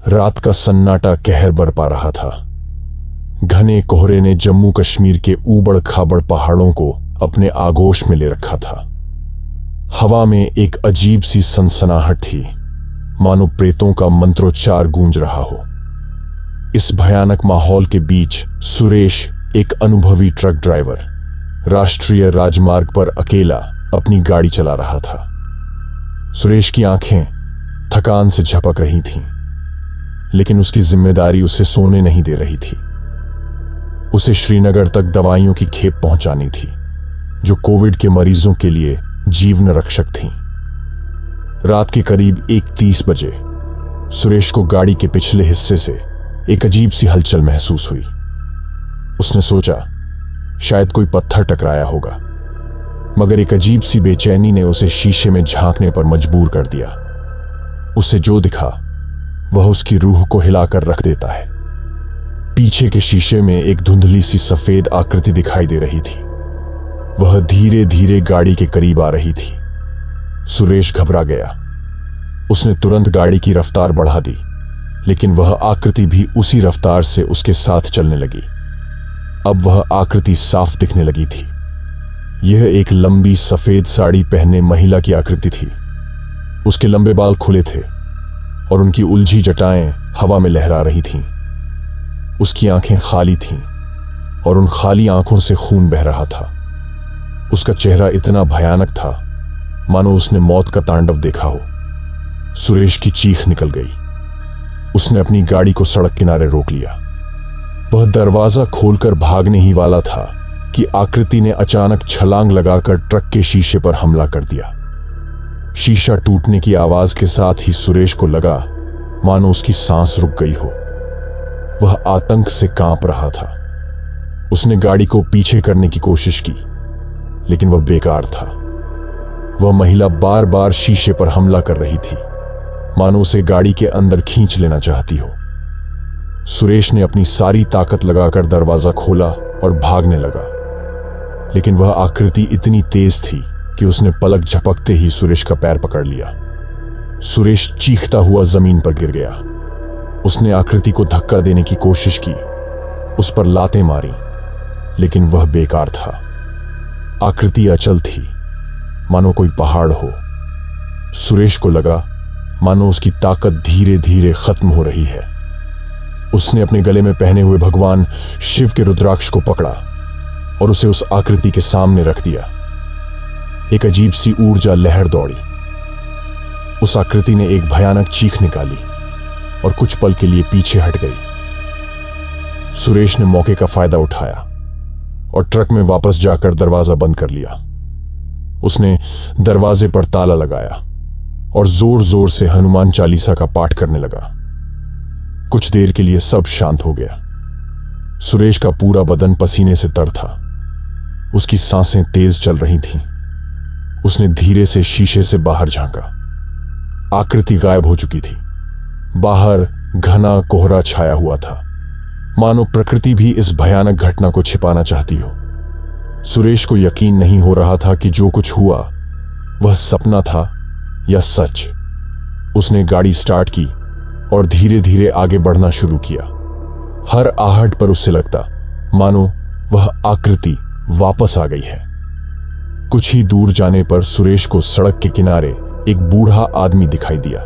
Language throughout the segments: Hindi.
रात का सन्नाटा कहर बरपा रहा था। घने कोहरे ने जम्मू कश्मीर के ऊबड़ खाबड़ पहाड़ों को अपने आगोश में ले रखा था। हवा में एक अजीब सी सनसनाहट थी, मानो प्रेतों का मंत्रोच्चार गूंज रहा हो। इस भयानक माहौल के बीच सुरेश, एक अनुभवी ट्रक ड्राइवर, राष्ट्रीय राजमार्ग पर अकेला अपनी गाड़ी चला रहा था। सुरेश की आंखें थकान से झपक रही थीं, लेकिन उसकी जिम्मेदारी उसे सोने नहीं दे रही थी। उसे श्रीनगर तक दवाइयों की खेप पहुंचानी थी, जो कोविड के मरीजों के लिए जीवन रक्षक थीं। रात के करीब 1:30 बजे सुरेश को गाड़ी के पिछले हिस्से से एक अजीब सी हलचल महसूस हुई। उसने सोचा शायद कोई पत्थर टकराया होगा, मगर एक अजीब सी बेचैनी ने उसे शीशे में झांकने पर मजबूर कर दिया। उसे जो दिखा वह उसकी रूह को हिलाकर रख देता है। पीछे के शीशे में एक धुंधली सी सफेद आकृति दिखाई दे रही थी। वह धीरे धीरे गाड़ी के करीब आ रही थी। सुरेश घबरा गया। उसने तुरंत गाड़ी की रफ्तार बढ़ा दी, लेकिन वह आकृति भी उसी रफ्तार से उसके साथ चलने लगी। अब वह आकृति साफ दिखने लगी थी। यह एक लंबी सफेद साड़ी पहने महिला की आकृति थी। उसके लंबे बाल खुले थे और उनकी उलझी जटाएं हवा में लहरा रही थीं। उसकी आंखें खाली थीं और उन खाली आंखों से खून बह रहा था। उसका चेहरा इतना भयानक था मानो उसने मौत का तांडव देखा हो। सुरेश की चीख निकल गई। उसने अपनी गाड़ी को सड़क किनारे रोक लिया। वह दरवाजा खोलकर भागने ही वाला था कि आकृति ने अचानक छलांग लगाकर ट्रक के शीशे पर हमला कर दिया। शीशा टूटने की आवाज के साथ ही सुरेश को लगा मानो उसकी सांस रुक गई हो। वह आतंक से कांप रहा था। उसने गाड़ी को पीछे करने की कोशिश की, लेकिन वह बेकार था। वह महिला बार बार शीशे पर हमला कर रही थी, मानो उसे गाड़ी के अंदर खींच लेना चाहती हो। सुरेश ने अपनी सारी ताकत लगाकर दरवाजा खोला और भागने लगा, लेकिन वह आकृति इतनी तेज थी कि उसने पलक झपकते ही सुरेश का पैर पकड़ लिया। सुरेश चीखता हुआ जमीन पर गिर गया। उसने आकृति को धक्का देने की कोशिश की, उस पर लातें मारी, लेकिन वह बेकार था। आकृति अचल थी, मानो कोई पहाड़ हो। सुरेश को लगा मानो उसकी ताकत धीरे धीरे खत्म हो रही है। उसने अपने गले में पहने हुए भगवान शिव के रुद्राक्ष को पकड़ा और उसे उस आकृति के सामने रख दिया। एक अजीब सी ऊर्जा लहर दौड़ी। उस आकृति ने एक भयानक चीख निकाली और कुछ पल के लिए पीछे हट गई। सुरेश ने मौके का फायदा उठाया और ट्रक में वापस जाकर दरवाजा बंद कर लिया। उसने दरवाजे पर ताला लगाया और जोर जोर से हनुमान चालीसा का पाठ करने लगा। कुछ देर के लिए सब शांत हो गया। सुरेश का पूरा बदन पसीने से तर था। उसकी सांसें तेज चल रही थीं। उसने धीरे से शीशे से बाहर झांका। आकृति गायब हो चुकी थी। बाहर घना कोहरा छाया हुआ था, मानो प्रकृति भी इस भयानक घटना को छिपाना चाहती हो। सुरेश को यकीन नहीं हो रहा था कि जो कुछ हुआ वह सपना था या सच। उसने गाड़ी स्टार्ट की और धीरे धीरे आगे बढ़ना शुरू किया। हर आहट पर उससे लगता मानो वह आकृति वापस आ गई है। कुछ ही दूर जाने पर सुरेश को सड़क के किनारे एक बूढ़ा आदमी दिखाई दिया।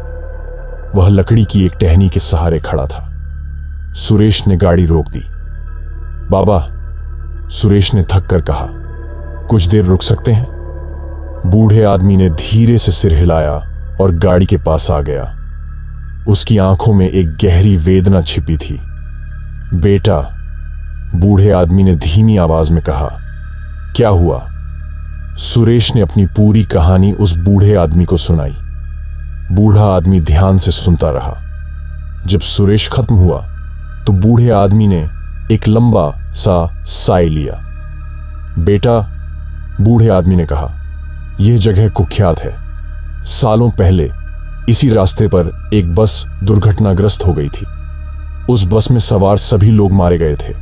वह लकड़ी की एक टहनी के सहारे खड़ा था। सुरेश ने गाड़ी रोक दी। बाबा, सुरेश ने थक कर कहा, कुछ देर रुक सकते हैं? बूढ़े आदमी ने धीरे से सिर हिलाया और गाड़ी के पास आ गया। उसकी आंखों में एक गहरी वेदना छिपी थी। बेटा, बूढ़े आदमी ने धीमी आवाज में कहा। क्या हुआ? सुरेश ने अपनी पूरी कहानी उस बूढ़े आदमी को सुनाई। बूढ़ा आदमी ध्यान से सुनता रहा। जब सुरेश खत्म हुआ तो बूढ़े आदमी ने एक लंबा सा साय लिया। बेटा, बूढ़े आदमी ने कहा, यह जगह कुख्यात है। सालों पहले इसी रास्ते पर एक बस दुर्घटनाग्रस्त हो गई थी। उस बस में सवार सभी लोग मारे गए थे,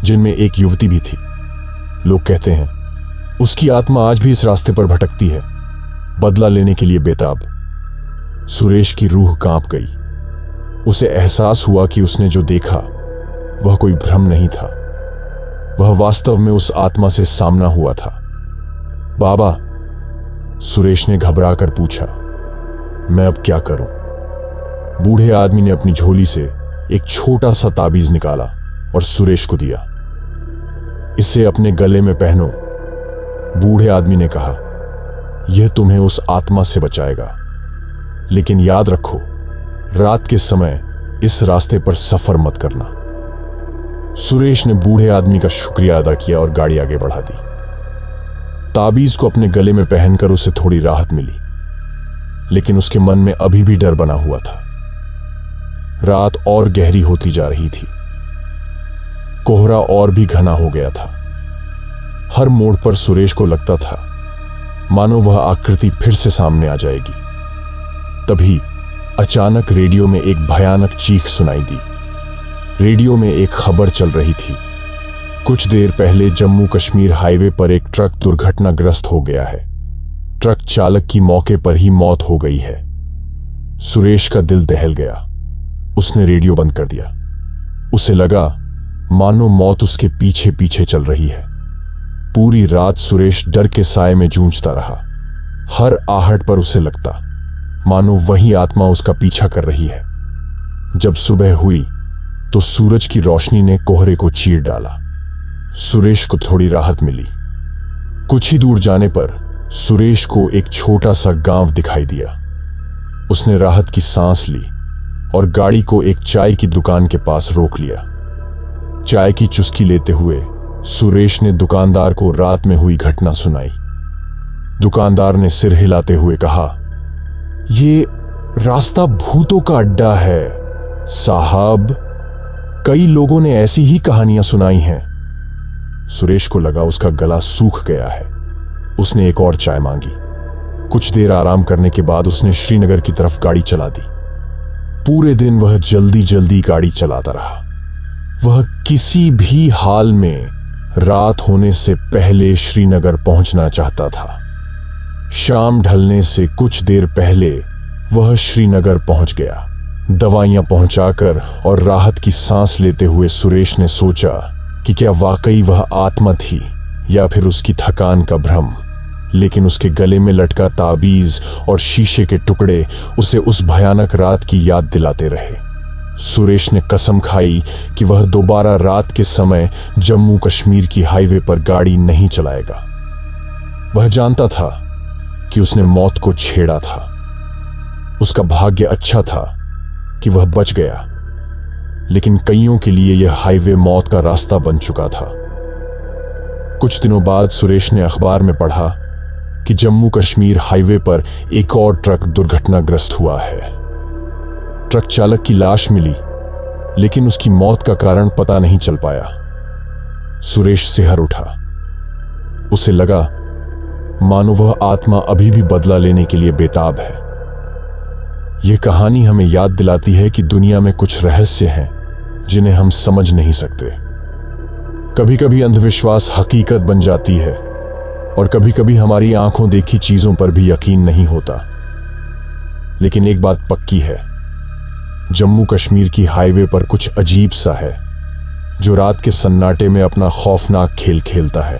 जिनमें एक युवती भी थी। लोग कहते हैं उसकी आत्मा आज भी इस रास्ते पर भटकती है, बदला लेने के लिए बेताब। सुरेश की रूह कांप गई। उसे एहसास हुआ कि उसने जो देखा वह कोई भ्रम नहीं था, वह वास्तव में उस आत्मा से सामना हुआ था। बाबा, सुरेश ने घबरा कर पूछा, मैं अब क्या करूं? बूढ़े आदमी ने अपनी झोली से एक छोटा सा ताबीज निकाला और सुरेश को दिया। इसे अपने गले में पहनो। बूढ़े आदमी ने कहा, यह तुम्हें उस आत्मा से बचाएगा, लेकिन याद रखो, रात के समय इस रास्ते पर सफर मत करना। सुरेश ने बूढ़े आदमी का शुक्रिया अदा किया और गाड़ी आगे बढ़ा दी। ताबीज को अपने गले में पहनकर उसे थोड़ी राहत मिली, लेकिन उसके मन में अभी भी डर बना हुआ था। रात और गहरी होती जा रही थी। कोहरा और भी घना हो गया था। हर मोड़ पर सुरेश को लगता था मानो वह आकृति फिर से सामने आ जाएगी। तभी अचानक रेडियो में एक भयानक चीख सुनाई दी। रेडियो में एक खबर चल रही थी, कुछ देर पहले जम्मू कश्मीर हाईवे पर एक ट्रक दुर्घटनाग्रस्त हो गया है। ट्रक चालक की मौके पर ही मौत हो गई है। सुरेश का दिल दहल गया। उसने रेडियो बंद कर दिया। उसे लगा मानो मौत उसके पीछे पीछे चल रही है। पूरी रात सुरेश डर के साए में जूझता रहा। हर आहट पर उसे लगता मानो वही आत्मा उसका पीछा कर रही है। जब सुबह हुई तो सूरज की रोशनी ने कोहरे को चीर डाला। सुरेश को थोड़ी राहत मिली। कुछ ही दूर जाने पर सुरेश को एक छोटा सा गांव दिखाई दिया। उसने राहत की सांस ली और गाड़ी को एक चाय की दुकान के पास रोक लिया। चाय की चुस्की लेते हुए सुरेश ने दुकानदार को रात में हुई घटना सुनाई। दुकानदार ने सिर हिलाते हुए कहा, ये रास्ता भूतों का अड्डा है साहब, कई लोगों ने ऐसी ही कहानियां सुनाई हैं। सुरेश को लगा उसका गला सूख गया है। उसने एक और चाय मांगी। कुछ देर आराम करने के बाद उसने श्रीनगर की तरफ गाड़ी चला दी। पूरे दिन वह जल्दी जल्दी गाड़ी चलाता रहा। वह किसी भी हाल में रात होने से पहले श्रीनगर पहुंचना चाहता था। शाम ढलने से कुछ देर पहले वह श्रीनगर पहुंच गया। दवाइयां पहुंचाकर और राहत की सांस लेते हुए सुरेश ने सोचा कि क्या वाकई वह आत्मा थी या फिर उसकी थकान का भ्रम। लेकिन उसके गले में लटका ताबीज और शीशे के टुकड़े उसे उस भयानक रात की याद दिलाते रहे। सुरेश ने कसम खाई कि वह दोबारा रात के समय जम्मू कश्मीर की हाईवे पर गाड़ी नहीं चलाएगा। वह जानता था कि उसने मौत को छेड़ा था। उसका भाग्य अच्छा था कि वह बच गया, लेकिन कईयों के लिए यह हाईवे मौत का रास्ता बन चुका था। कुछ दिनों बाद सुरेश ने अखबार में पढ़ा कि जम्मू कश्मीर हाईवे पर एक और ट्रक दुर्घटनाग्रस्त हुआ है। ट्रक चालक की लाश मिली, लेकिन उसकी मौत का कारण पता नहीं चल पाया। सुरेश सिहर उठा। उसे लगा मानो वह आत्मा अभी भी बदला लेने के लिए बेताब है। यह कहानी हमें याद दिलाती है कि दुनिया में कुछ रहस्य हैं जिन्हें हम समझ नहीं सकते। कभी कभी अंधविश्वास हकीकत बन जाती है और कभी कभी हमारी आंखों देखी चीजों पर भी यकीन नहीं होता। लेकिन एक बात पक्की है, जम्मू कश्मीर की हाईवे पर कुछ अजीब सा है जो रात के सन्नाटे में अपना खौफनाक खेल खेलता है।